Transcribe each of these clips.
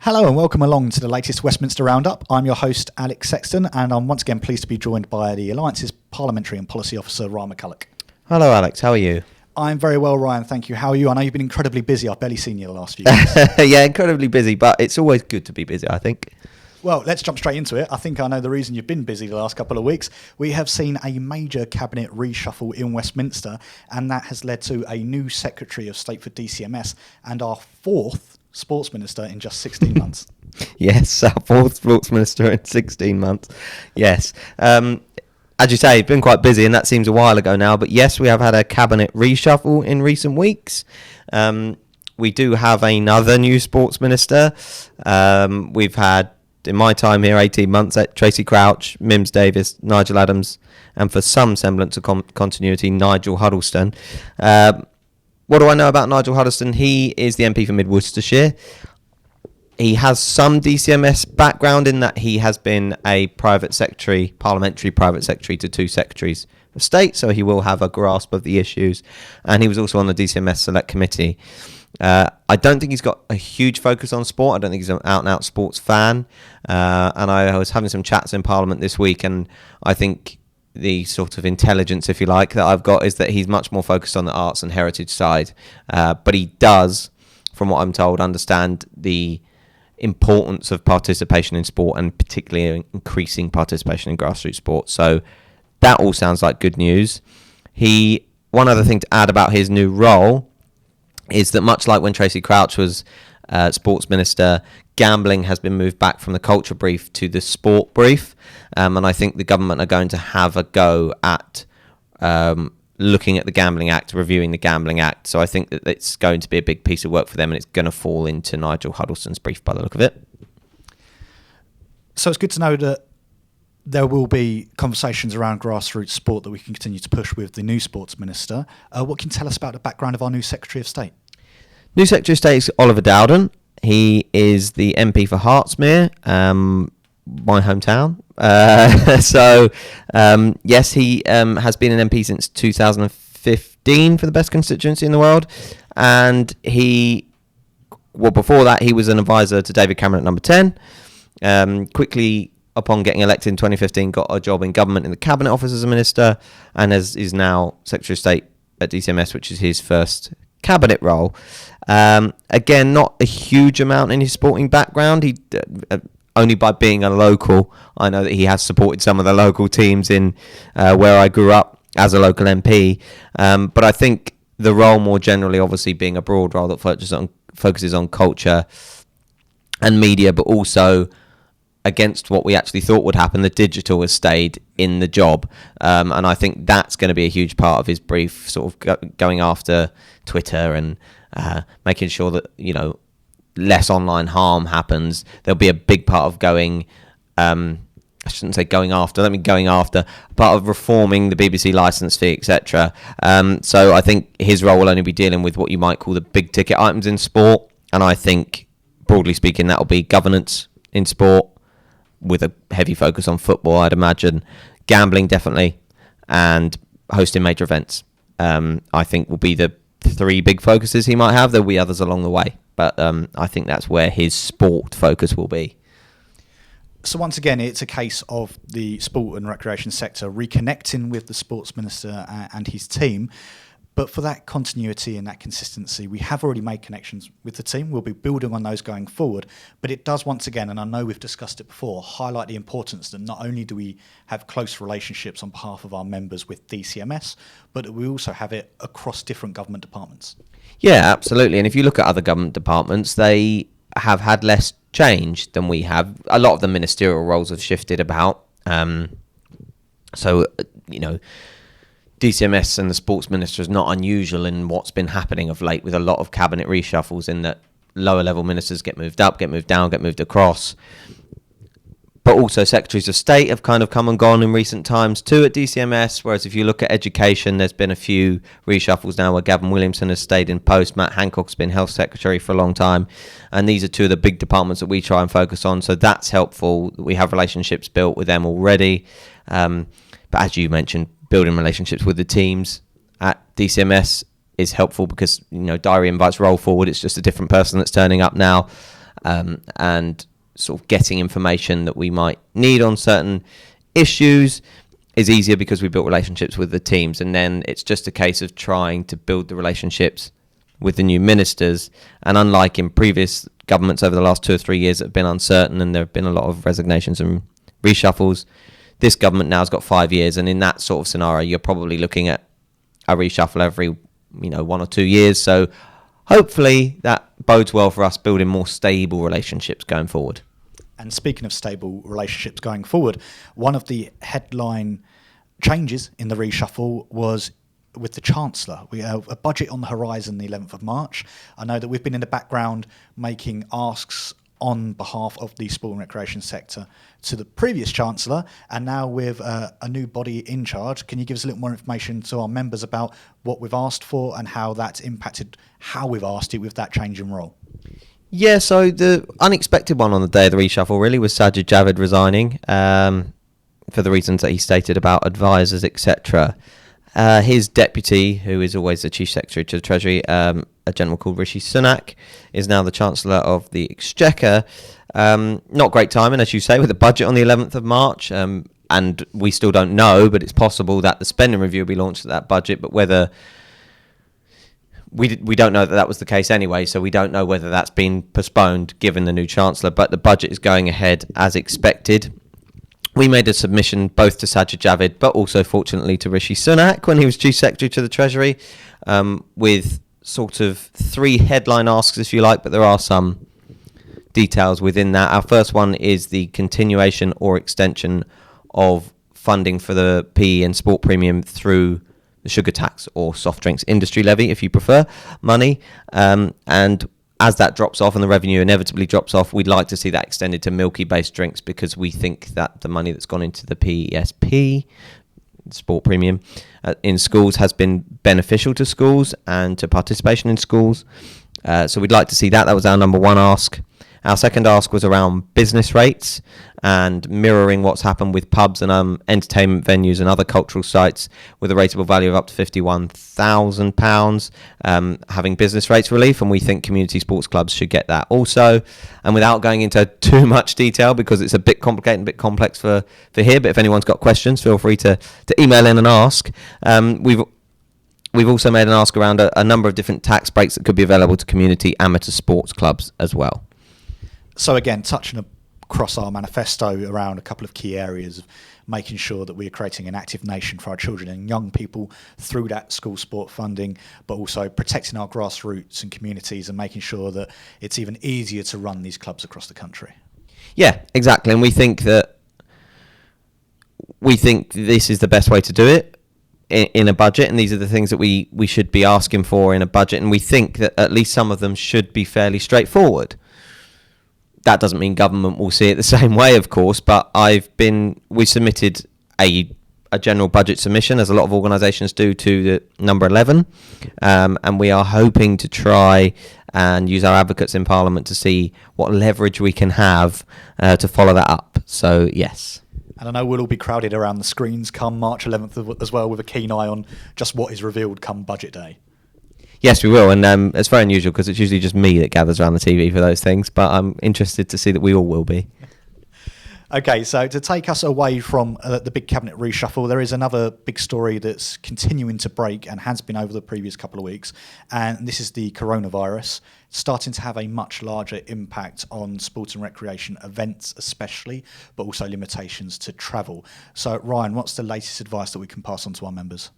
Hello and welcome along to the latest Westminster Roundup. I'm your host, Alex Sexton, and I'm once again pleased to be joined by the Alliance's Parliamentary and Policy Officer, Ryan McCulloch. Hello, Alex. How are you? I'm very well, Ryan. Thank you. How are you? I know you've been incredibly busy. I've barely seen you the last few weeks. Yeah, incredibly busy, but it's always good to be busy, I think. Well, let's jump straight into it. I think I know the reason you've been busy the last couple of weeks. We have seen a major cabinet reshuffle in Westminster, and that has led to a new Secretary of State for DCMS and our fourth Sports Minister in just 16 months. Yes, our fourth Sports Minister in 16 months. Yes. As you say, it's been quite busy, and that seems a while ago now. But yes, we have had a cabinet reshuffle in recent weeks. We do have another new Sports Minister. We've had, in my time here, 18 months, Tracy Crouch, Mims Davis, Nigel Adams, and for some semblance of continuity, Nigel Hardison. What do I know about Nigel Hardison? He is the MP for Mid Worcestershire. He has some DCMS background in that he has been a private secretary, parliamentary private secretary to two secretaries of state, so he will have a grasp of the issues. And he was also on the DCMS Select Committee. I don't think he's got a huge focus on sport. I don't think he's an out-and-out sports fan. And I was having some chats in Parliament this week, and I think the sort of intelligence, if you like, that I've got is that he's much more focused on the arts and heritage side. But he does, from what I'm told, understand the importance of participation in sport and particularly increasing participation in grassroots sport. So that all sounds like good news. One other thing to add about his new role is that much like when Tracy Crouch was Sports Minister, gambling has been moved back from the culture brief to the sport brief. And I think the government are going to have a go at looking at the Gambling Act, reviewing the Gambling Act. So I think that it's going to be a big piece of work for them, and it's going to fall into Nigel Hardison's brief by the look of it. So it's good to know that there will be conversations around grassroots sport that we can continue to push with the new Sports Minister. What can you tell us about the background of our new Secretary of State? New Secretary of State is Oliver Dowden. He is the MP for Hertsmere, my hometown. Yes, he has been an MP since 2015 for the best constituency in the world. And before that, he was an advisor to David Cameron at Number 10. Quickly, upon getting elected in 2015, got a job in government in the Cabinet Office as a minister, and is now Secretary of State at DCMS, which is his first cabinet role. Again, not a huge amount in his sporting background. He only by being a local, I know that he has supported some of the local teams in where I grew up as a local MP. But I think the role more generally, obviously being a broad role that focuses on culture and media, but also against what we actually thought would happen, the digital has stayed in the job. And I think that's going to be a huge part of his brief, sort of going after Twitter and making sure that, less online harm happens. There'll be a big part of going after, part of reforming the BBC licence fee, etc. So I think his role will only be dealing with what you might call the big ticket items in sport. And I think, broadly speaking, that'll be governance in sport with a heavy focus on football, I'd imagine. Gambling, definitely. And hosting major events, I think will be the three big focuses he might have. There'll be others along the way. But I think that's where his sport focus will be. So once again, it's a case of the sport and recreation sector reconnecting with the Sports Minister and his team. But for that continuity and that consistency, we have already made connections with the team. We'll be building on those going forward. But it does once again, and I know we've discussed it before, highlight the importance that not only do we have close relationships on behalf of our members with DCMS, but that we also have it across different government departments. Yeah, absolutely. And if you look at other government departments, they have had less change than we have. A lot of the ministerial roles have shifted about. DCMS and the Sports Minister is not unusual in what's been happening of late with a lot of cabinet reshuffles, in that lower level ministers get moved up, get moved down, get moved across. But also secretaries of state have kind of come and gone in recent times too at DCMS, whereas if you look at education, there's been a few reshuffles now where Gavin Williamson has stayed in post, Matt Hancock's been health secretary for a long time, and these are two of the big departments that we try and focus on, so that's helpful. We have relationships built with them already, but as you mentioned, building relationships with the teams at DCMS is helpful because, diary invites roll forward, it's just a different person that's turning up now. and sort of getting information that we might need on certain issues is easier because we built relationships with the teams, and then it's just a case of trying to build the relationships with the new ministers. And unlike in previous governments over the last 2 or 3 years that have been uncertain and there have been a lot of resignations and reshuffles, this government now has got 5 years, and in that sort of scenario you're probably looking at a reshuffle every 1 or 2 years. So hopefully that bodes well for us building more stable relationships going forward. And speaking of stable relationships going forward, one of the headline changes in the reshuffle was with the Chancellor. We have a budget on the horizon the 11th of March. I know that we've been in the background making asks on behalf of the sport and recreation sector to the previous Chancellor, and now with a new body in charge. Can you give us a little more information to our members about what we've asked for and how that's impacted how we've asked it with that change in role? Yeah, so the unexpected one on the day of the reshuffle really was Sajid Javid resigning for the reasons that he stated about advisors, etc. His deputy, who is always the Chief Secretary to the Treasury, a gentleman called Rishi Sunak, is now the Chancellor of the Exchequer. Not great timing, as you say, with the budget on the 11th of March. And we still don't know, but it's possible that the spending review will be launched at that budget, but whether... We don't know that was the case anyway, so we don't know whether that's been postponed given the new Chancellor, but the budget is going ahead as expected. We made a submission both to Sajid Javid, but also fortunately to Rishi Sunak when he was Chief Secretary to the Treasury, with sort of 3 headline asks, if you like, but there are some details within that. Our first one is the continuation or extension of funding for the PE and sport premium through the sugar tax or soft drinks industry levy, if you prefer, money. And as that drops off and the revenue inevitably drops off, we'd like to see that extended to milky-based drinks, because we think that the money that's gone into the PESP, sport premium, in schools has been beneficial to schools and to participation in schools. So we'd like to see that. That was our number one ask. Our second ask was around business rates and mirroring what's happened with pubs and entertainment venues and other cultural sites with a rateable value of up to £51,000, having business rates relief, and we think community sports clubs should get that also. And without going into too much detail, because it's a bit complicated and a bit complex for here, but if anyone's got questions, feel free to email in and ask. We've also made an ask around a number of different tax breaks that could be available to community amateur sports clubs as well. So again, touching across our manifesto around a couple of key areas of making sure that we're creating an active nation for our children and young people through that school sport funding, but also protecting our grassroots and communities and making sure that it's even easier to run these clubs across the country. Yeah, exactly. And we think this is the best way to do it in a budget, and these are the things that we should be asking for in a budget, and we think that at least some of them should be fairly straightforward. That doesn't mean government will see it the same way, of course, but we submitted a general budget submission, as a lot of organisations do, to the number 11, and we are hoping to try and use our advocates in Parliament to see what leverage we can have to follow that up. So, yes. And I know we'll all be crowded around the screens come March 11th as well, with a keen eye on just what is revealed come budget day. Yes, we will, and it's very unusual because it's usually just me that gathers around the TV for those things, but I'm interested to see that we all will be. Okay, so to take us away from the big cabinet reshuffle, there is another big story that's continuing to break and has been over the previous couple of weeks, and this is the coronavirus starting to have a much larger impact on sport and recreation events especially, but also limitations to travel. So Ryan, what's the latest advice that we can pass on to our members?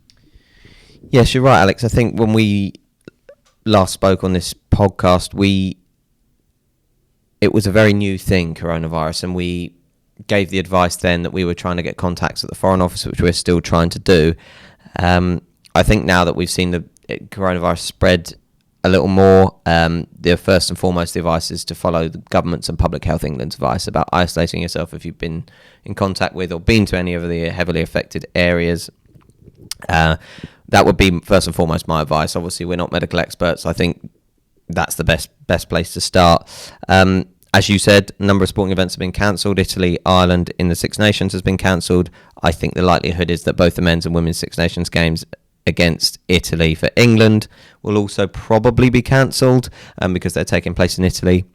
Yes, you're right, Alex. I think when we last spoke on this podcast, it was a very new thing, coronavirus, and we gave the advice then that we were trying to get contacts at the Foreign Office, which we're still trying to do. I think now that we've seen the coronavirus spread a little more, the first and foremost advice is to follow the government's and Public Health England's advice about isolating yourself if you've been in contact with or been to any of the heavily affected areas. That would be first and foremost my advice. Obviously, we're not medical experts. I think that's the best place to start. As you said, a number of sporting events have been cancelled. Italy, Ireland in the Six Nations has been cancelled. I think the likelihood is that both the men's and women's Six Nations games against Italy for England will also probably be cancelled because they're taking place in Italy.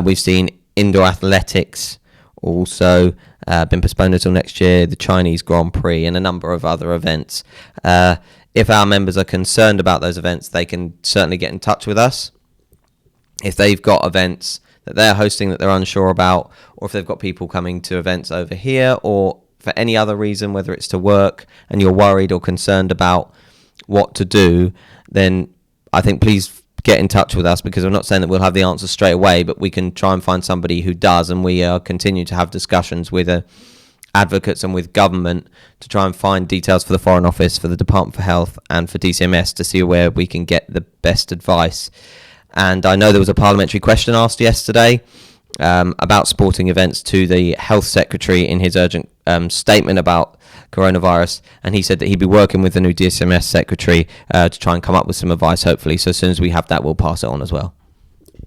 We've seen indoor athletics also been postponed until next year, the Chinese Grand Prix, and a number of other events. If our members are concerned about those events, they can certainly get in touch with us. If they've got events that they're hosting that they're unsure about, or if they've got people coming to events over here, or for any other reason, whether it's to work and you're worried or concerned about what to do, then I think please get in touch with us, because we're not saying that we'll have the answers straight away, but we can try and find somebody who does, and we continue to have discussions with advocates and with government to try and find details for the Foreign Office, for the Department for Health and for DCMS to see where we can get the best advice. And I know there was a parliamentary question asked yesterday about sporting events to the Health Secretary in his urgent statement about coronavirus, and he said that he'd be working with the new DCMS Secretary to try and come up with some advice, hopefully. So as soon as we have that, we'll pass it on as well.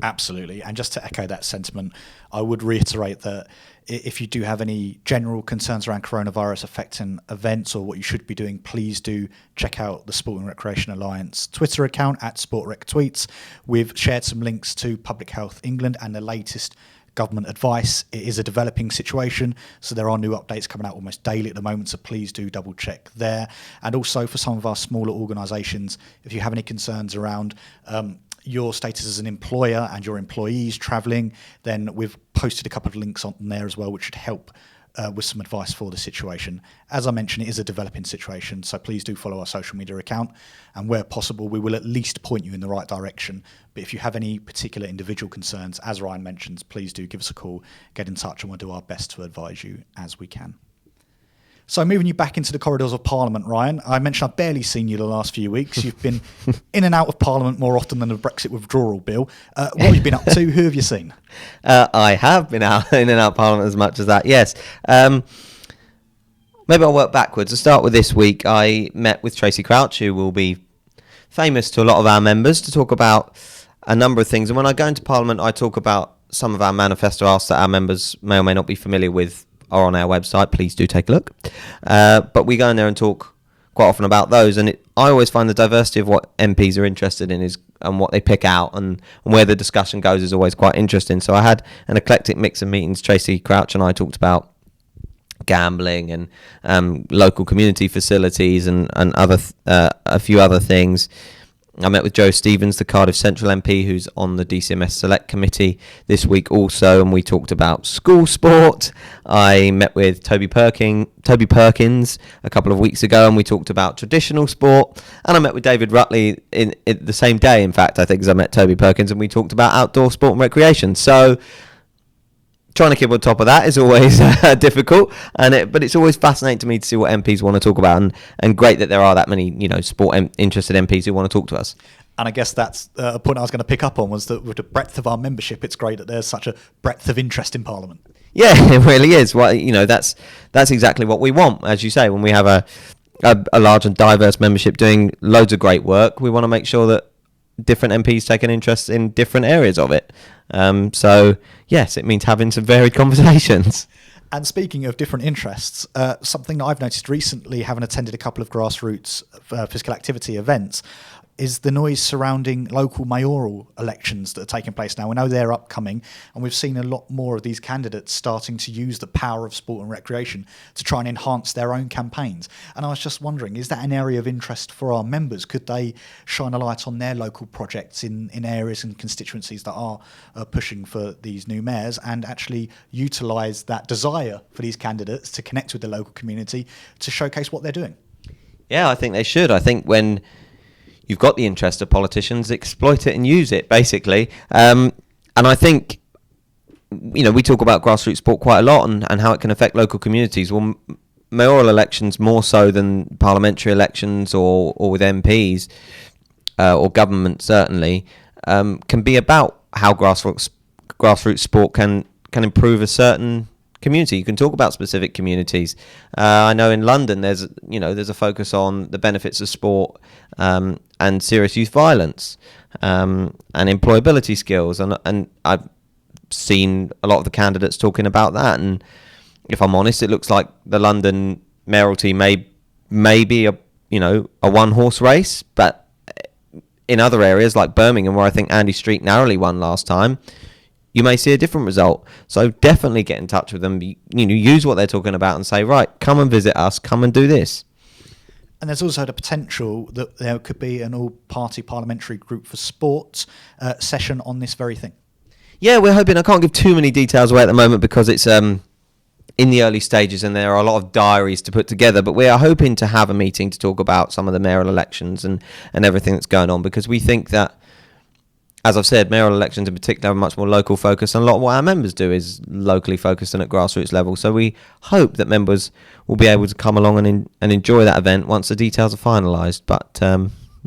Absolutely. And just to echo that sentiment, I would reiterate that if you do have any general concerns around coronavirus affecting events or what you should be doing, please do check out the Sport and Recreation Alliance Twitter account at SportRecTweets. We've shared some links to Public Health England and the latest government advice. It is a developing situation, so there are new updates coming out almost daily at the moment, so please do double check there. And also for some of our smaller organisations, if you have any concerns around your status as an employer and your employees travelling, then we've posted a couple of links on there as well, which should help with some advice for the situation. As I mentioned, it is a developing situation, so please do follow our social media account, and where possible we will at least point you in the right direction. But if you have any particular individual concerns, as Ryan mentions, please do give us a call, get in touch, and we'll do our best to advise you as we can. So moving you back into the corridors of Parliament, Ryan, I mentioned I've barely seen you the last few weeks. You've been in and out of Parliament more often than the Brexit withdrawal bill. What have you been up to? Who have you seen? I have been out in and out of Parliament as much as that, yes. Maybe I'll work backwards. I'll start with this week. I met with Tracy Crouch, who will be famous to a lot of our members, to talk about a number of things. And when I go into Parliament, I talk about some of our manifesto asks that our members may or may not be familiar with are on our website. Please do take a look. But we go in there and talk quite often about those. And I always find the diversity of what MPs are interested in and what they pick out and where the discussion goes is always quite interesting. So I had an eclectic mix of meetings. Tracy Crouch and I talked about gambling and local community facilities and other a few other things. I met with Joe Stevens, the Cardiff Central MP, who's on the DCMS Select Committee this week also, and we talked about school sport. I met with Toby Perkins a couple of weeks ago, and we talked about traditional sport. And I met with David Rutley in the same day, in fact, I think, as I met Toby Perkins, and we talked about outdoor sport and recreation. So trying to keep on top of that is always difficult, but it's always fascinating to me to see what MPs want to talk about, and great that there are that many, sport interested MPs who want to talk to us. And I guess that's a point I was going to pick up on, was that with the breadth of our membership, it's great that there's such a breadth of interest in Parliament. Yeah, it really is. Well, that's exactly what we want, as you say. When we have a large and diverse membership doing loads of great work, we want to make sure that different MPs take an interest in different areas of it. So, yes, it means having some varied conversations. And speaking of different interests, something that I've noticed recently, having attended a couple of grassroots physical activity events, is the noise surrounding local mayoral elections that are taking place now. We know they're upcoming, and we've seen a lot more of these candidates starting to use the power of sport and recreation to try and enhance their own campaigns. And I was just wondering, is that an area of interest for our members? Could they shine a light on their local projects in areas and constituencies that are pushing for these new mayors, and actually utilise that desire for these candidates to connect with the local community to showcase what they're doing? Yeah, I think they should. I think when you've got the interest of politicians, exploit it and use it, basically. And I think, we talk about grassroots sport quite a lot and how it can affect local communities. Well, mayoral elections more so than parliamentary elections or with MPs or government certainly can be about how grassroots sport can improve a certain community. You can talk about specific communities. I know in London there's a focus on the benefits of sport and serious youth violence and employability skills, and I've seen a lot of the candidates talking about that. And if I'm honest, it looks like the London mayoralty may be a one horse race, but in other areas like Birmingham, where I think Andy Street narrowly won last time, you may see a different result. So definitely get in touch with them. Use what they're talking about and say, right, come and visit us, come and do this. And there's also the potential that there could be an all-party parliamentary group for sport session on this very thing. Yeah, we're hoping. I can't give too many details away at the moment because it's in the early stages and there are a lot of diaries to put together. But we are hoping to have a meeting to talk about some of the mayoral elections and everything that's going on, because we think that, as I've said, mayoral elections in particular are much more local focused, and a lot of what our members do is locally focused and at grassroots level. So we hope that members will be able to come along and enjoy that event once the details are finalised, but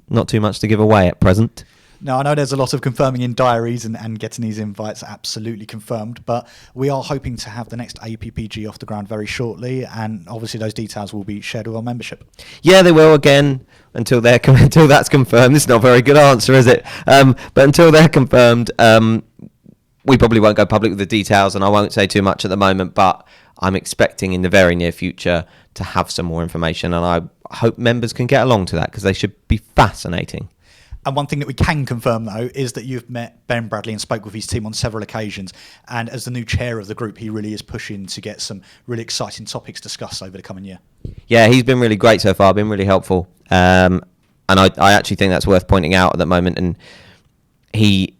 not too much to give away at present. Now, I know there's a lot of confirming in diaries and getting these invites absolutely confirmed, but we are hoping to have the next APPG off the ground very shortly, and obviously those details will be shared with our membership. Yeah, they will, again, until that's confirmed. This is not a very good answer, is it? But until they're confirmed, we probably won't go public with the details, and I won't say too much at the moment, but I'm expecting in the very near future to have some more information, and I hope members can get along to that, because they should be fascinating. And one thing that we can confirm, though, is that you've met Ben Bradley and spoke with his team on several occasions. And as the new chair of the group, he really is pushing to get some really exciting topics discussed over the coming year. Yeah, he's been really great so far, been really helpful. And I actually think that's worth pointing out at the moment. And he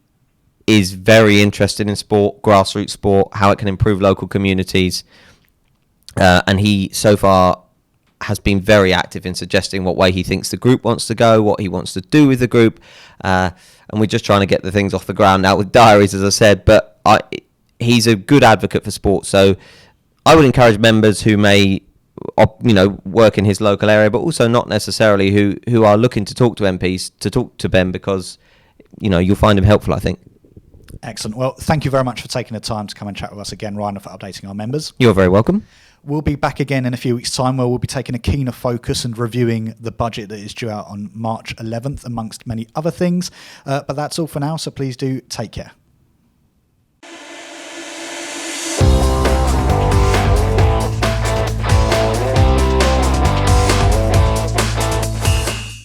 is very interested in sport, grassroots sport, how it can improve local communities. And he, so far, has been very active in suggesting what way he thinks the group wants to go, what he wants to do with the group, and we're just trying to get the things off the ground now with diaries, as I said, but he's a good advocate for sport, so I would encourage members who may work in his local area, but also not necessarily who are looking to talk to MPs, to talk to Ben, because you'll find him helpful, I think. Excellent. Well, thank you very much for taking the time to come and chat with us again, Ryan, and for updating our members. You're very welcome. We'll be back again in a few weeks' time, where we'll be taking a keener focus and reviewing the budget that is due out on March 11th, amongst many other things. But that's all for now, so please do take care.